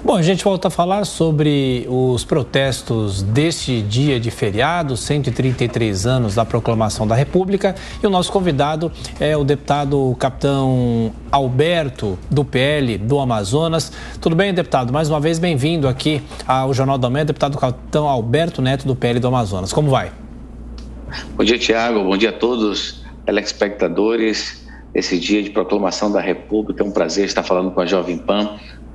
Bom, a gente volta a falar sobre os protestos deste dia de feriado, 133 anos da proclamação da República. E o nosso convidado é o deputado capitão Alberto, do PL do Amazonas. Tudo bem, deputado? Mais uma vez, bem-vindo aqui ao Jornal da Manhã, deputado capitão Alberto Neto, do PL do Amazonas. Como vai? Bom dia, Tiago. Bom dia a todos, telespectadores. Esse dia de proclamação da República, é um prazer estar falando com a Jovem Pan.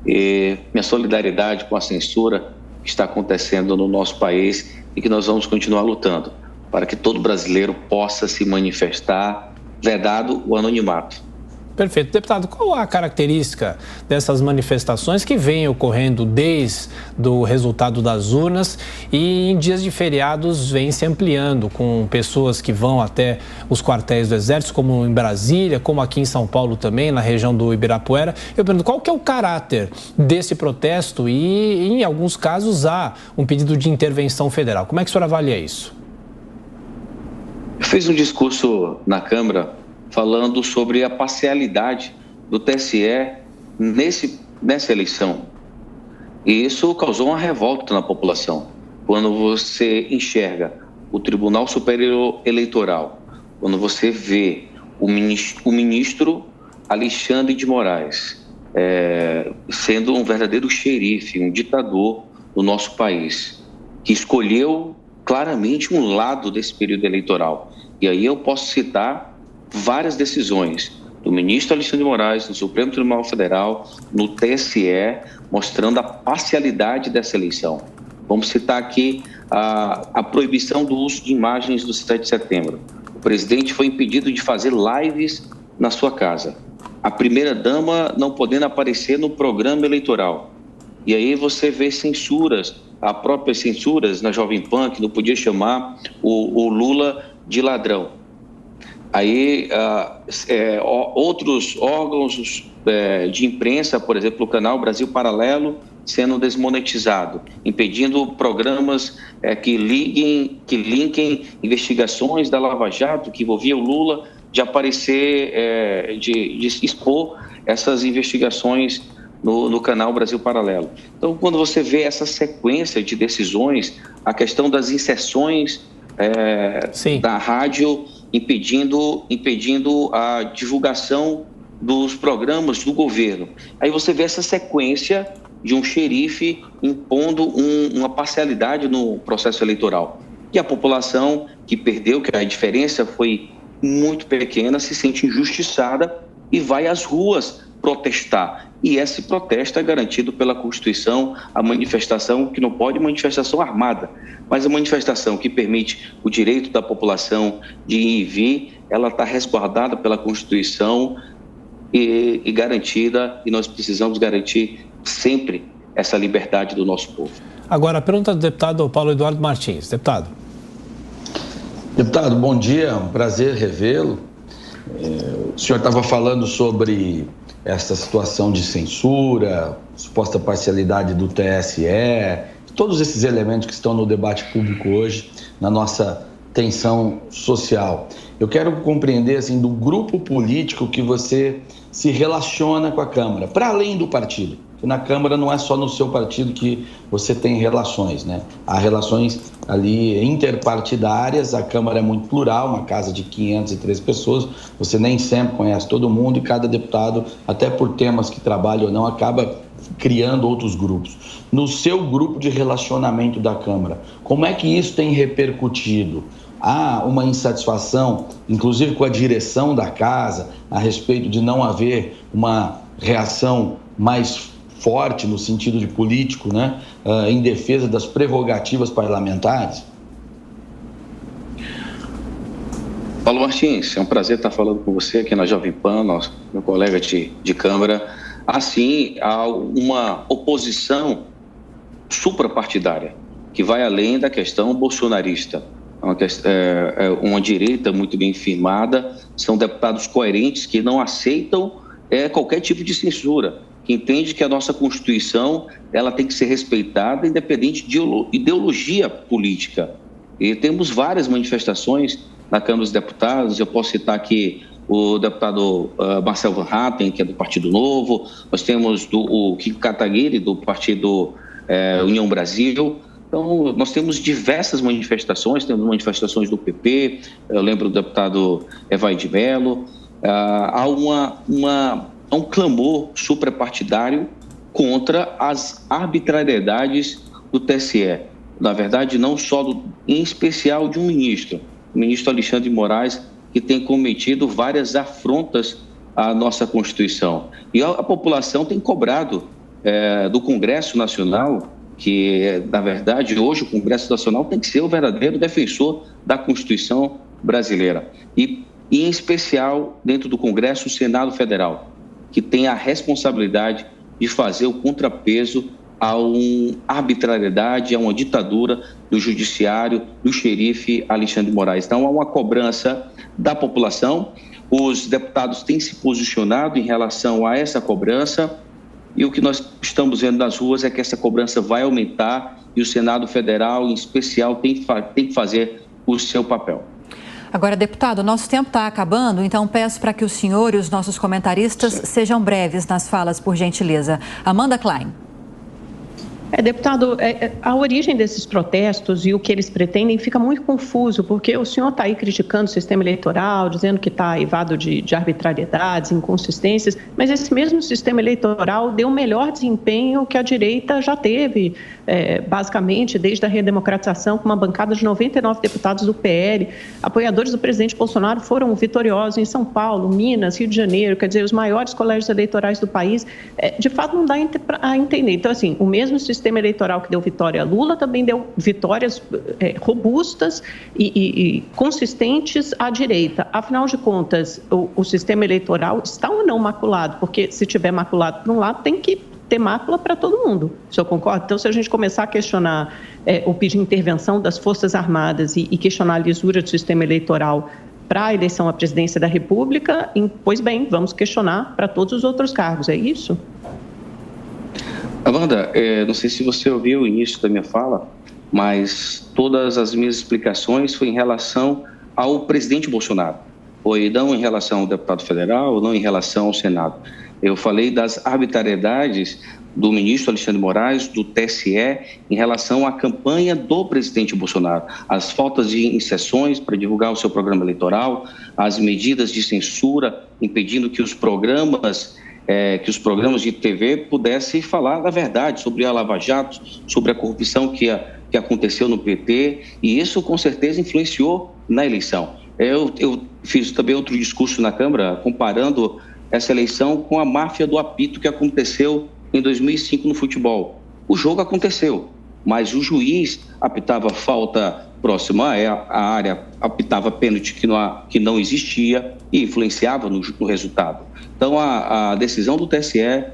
E minha solidariedade com a censura que está acontecendo no nosso país e que nós vamos continuar lutando para que todo brasileiro possa se manifestar, vedado o anonimato. Perfeito. Deputado, qual a característica dessas manifestações que vêm ocorrendo desde o resultado das urnas e em dias de feriados vem se ampliando com pessoas que vão até os quartéis do Exército, como em Brasília, como aqui em São Paulo também, na região do Ibirapuera? Eu pergunto, qual que é o caráter desse protesto e, em alguns casos, há um pedido de intervenção federal. Como é que o senhor avalia isso? Eu fiz um discurso na Câmara falando sobre a parcialidade do TSE nessa eleição. E isso causou uma revolta na população. Quando você enxerga o Tribunal Superior Eleitoral, quando você vê o ministro Alexandre de Moraes sendo um verdadeiro xerife, um ditador do nosso país, que escolheu claramente um lado desse período eleitoral. E aí eu posso citar várias decisões do ministro Alexandre de Moraes, no Supremo Tribunal Federal, no TSE, mostrando a parcialidade dessa eleição. Vamos citar aqui a proibição do uso de imagens do 7 de setembro. O presidente foi impedido de fazer lives na sua casa. A primeira-dama não podendo aparecer no programa eleitoral. E aí você vê censuras, as próprias censuras na Jovem Pan, que não podia chamar o Lula de ladrão. Aí, outros órgãos de imprensa, por exemplo, o canal Brasil Paralelo, sendo desmonetizado, impedindo programas que linkem investigações da Lava Jato, que envolvia o Lula, de aparecer, de expor essas investigações no canal Brasil Paralelo. Então, quando você vê essa sequência de decisões, a questão das inserções da rádio, impedindo a divulgação dos programas do governo. Aí você vê essa sequência de um xerife impondo uma parcialidade no processo eleitoral. E a população que perdeu, que a diferença foi muito pequena, se sente injustiçada e vai às ruas protestar. E esse protesto é garantido pela Constituição, a manifestação, que não pode manifestação armada, mas a manifestação que permite o direito da população de ir e vir, ela está resguardada pela Constituição e garantida, e nós precisamos garantir sempre essa liberdade do nosso povo. Agora, a pergunta do deputado Paulo Eduardo Martins. Deputado. Deputado, bom dia, é um prazer revê-lo. O senhor estava falando sobre essa situação de censura, suposta parcialidade do TSE, todos esses elementos que estão no debate público hoje, na nossa tensão social. Eu quero compreender, assim, do grupo político que você se relaciona com a Câmara, para além do partido. Porque na Câmara não é só no seu partido que você tem relações, né? Há relações ali interpartidárias, a Câmara é muito plural, uma casa de 503 pessoas, você nem sempre conhece todo mundo e cada deputado, até por temas que trabalha ou não, acaba criando outros grupos. No seu grupo de relacionamento da Câmara, como é que isso tem repercutido? Há uma insatisfação, inclusive com a direção da casa, a respeito de não haver uma reação mais forte no sentido de político, né, em defesa das prerrogativas parlamentares? Paulo Martins, é um prazer estar falando com você aqui na Jovem Pan, meu colega de Câmara. Assim, há uma oposição suprapartidária que vai além da questão bolsonarista. Uma direita muito bem firmada, são deputados coerentes que não aceitam qualquer tipo de censura, que entende que a nossa Constituição ela tem que ser respeitada independente de ideologia política. E temos várias manifestações na Câmara dos Deputados, eu posso citar aqui o deputado Marcel Van Hatten, que é do Partido Novo, nós temos o Kiko Kataguiri, do Partido União Brasil. Então, nós temos diversas manifestações, temos manifestações do PP, eu lembro do deputado Evair de Mello. Há um clamor suprapartidário contra as arbitrariedades do TSE. Na verdade, não só, em especial de um ministro, o ministro Alexandre de Moraes, que tem cometido várias afrontas à nossa Constituição. E a população tem cobrado do Congresso Nacional, que, na verdade, hoje o Congresso Nacional tem que ser o verdadeiro defensor da Constituição brasileira. E em especial, dentro do Congresso, o Senado Federal, que tem a responsabilidade de fazer o contrapeso a uma arbitrariedade, a uma ditadura do judiciário, do xerife Alexandre de Moraes. Então, há uma cobrança da população, os deputados têm se posicionado em relação a essa cobrança, e o que nós estamos vendo nas ruas é que essa cobrança vai aumentar e o Senado Federal, em especial, tem que fazer o seu papel. Agora, deputado, nosso tempo está acabando, então peço para que o senhor e os nossos comentaristas sejam breves nas falas, por gentileza. Amanda Klein. Deputado, a origem desses protestos e o que eles pretendem fica muito confuso, porque o senhor está aí criticando o sistema eleitoral, dizendo que está aivado de arbitrariedades, inconsistências, mas esse mesmo sistema eleitoral deu o melhor desempenho que a direita já teve, basicamente, desde a redemocratização, com uma bancada de 99 deputados do PL. Apoiadores do presidente Bolsonaro foram vitoriosos em São Paulo, Minas, Rio de Janeiro, quer dizer, os maiores colégios eleitorais do país. De fato, não dá a entender. Então, assim, o mesmo sistema eleitoral que deu vitória a Lula também deu vitórias robustas e consistentes à direita. Afinal de contas, o sistema eleitoral está ou não maculado? Porque se tiver maculado por um lado, tem que ter mácula para todo mundo. O senhor concorda? Então, se a gente começar a questionar ou pedir intervenção das Forças Armadas e questionar a lisura do sistema eleitoral para a eleição à presidência da República, pois bem, vamos questionar para todos os outros cargos. É isso? Amanda, não sei se você ouviu o início da minha fala, mas todas as minhas explicações foi em relação ao presidente Bolsonaro. Foi não em relação ao deputado federal, não em relação ao Senado. Eu falei das arbitrariedades do ministro Alexandre de Moraes, do TSE, em relação à campanha do presidente Bolsonaro. As faltas de inserções para divulgar o seu programa eleitoral, as medidas de censura impedindo que os programas de TV pudessem falar da verdade sobre a Lava Jato, sobre a corrupção que aconteceu no PT, e isso com certeza influenciou na eleição. Eu fiz também outro discurso na Câmara comparando essa eleição com a máfia do apito que aconteceu em 2005 no futebol. O jogo aconteceu, mas o juiz apitava falta próxima à área, apitava pênalti que não existia e influenciava no resultado. Então, a decisão do TSE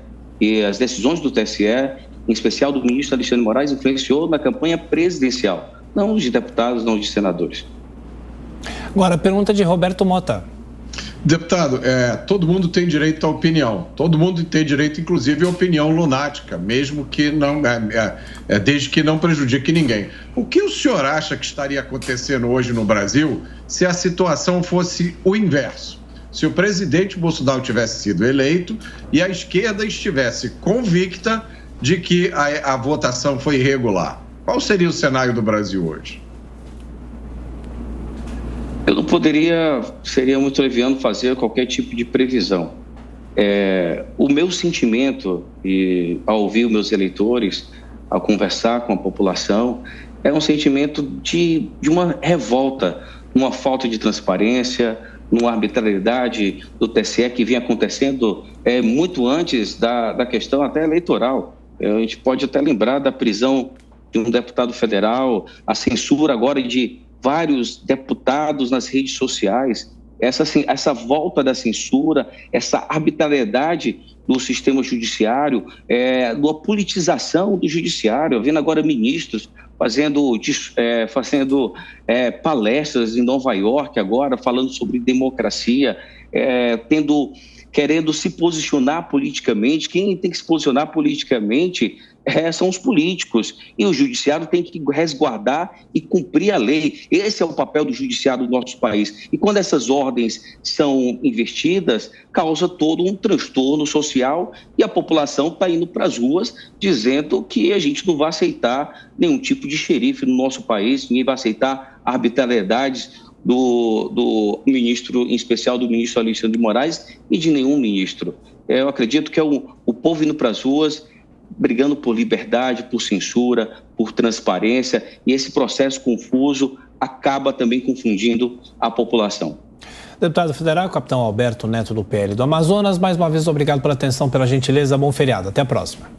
e as decisões do TSE, em especial do ministro Alexandre de Moraes, influenciou na campanha presidencial, não de deputados, não de senadores. Agora, a pergunta de Roberto Mota. Deputado, todo mundo tem direito à opinião, todo mundo tem direito, inclusive, à opinião lunática, mesmo que não, desde que não prejudique ninguém. O que o senhor acha que estaria acontecendo hoje no Brasil se a situação fosse o inverso? Se o presidente Bolsonaro tivesse sido eleito e a esquerda estivesse convicta de que a votação foi irregular, qual seria o cenário do Brasil hoje? Eu não seria muito leviano fazer qualquer tipo de previsão. O meu sentimento, ao ouvir os meus eleitores, ao conversar com a população, é um sentimento de uma revolta, uma falta de transparência, uma arbitrariedade do TSE que vinha acontecendo muito antes da questão até eleitoral. A gente pode até lembrar da prisão de um deputado federal, a censura agora de vários deputados nas redes sociais, essa volta da censura, essa arbitrariedade do sistema judiciário, da politização do judiciário, vendo agora ministros fazendo palestras em Nova York agora, falando sobre democracia, querendo se posicionar politicamente. Quem tem que se posicionar politicamente são os políticos. E o judiciário tem que resguardar e cumprir a lei. Esse é o papel do judiciário do nosso país. E quando essas ordens são investidas, causa todo um transtorno social e a população está indo para as ruas dizendo que a gente não vai aceitar nenhum tipo de xerife no nosso país, ninguém vai aceitar arbitrariedades do ministro, em especial do ministro Alexandre de Moraes e de nenhum ministro. Eu acredito que é o povo indo para as ruas, brigando por liberdade, por censura, por transparência, e esse processo confuso acaba também confundindo a população. Deputado federal, capitão Alberto Neto, do PL do Amazonas, mais uma vez obrigado pela atenção, pela gentileza, bom feriado. Até a próxima.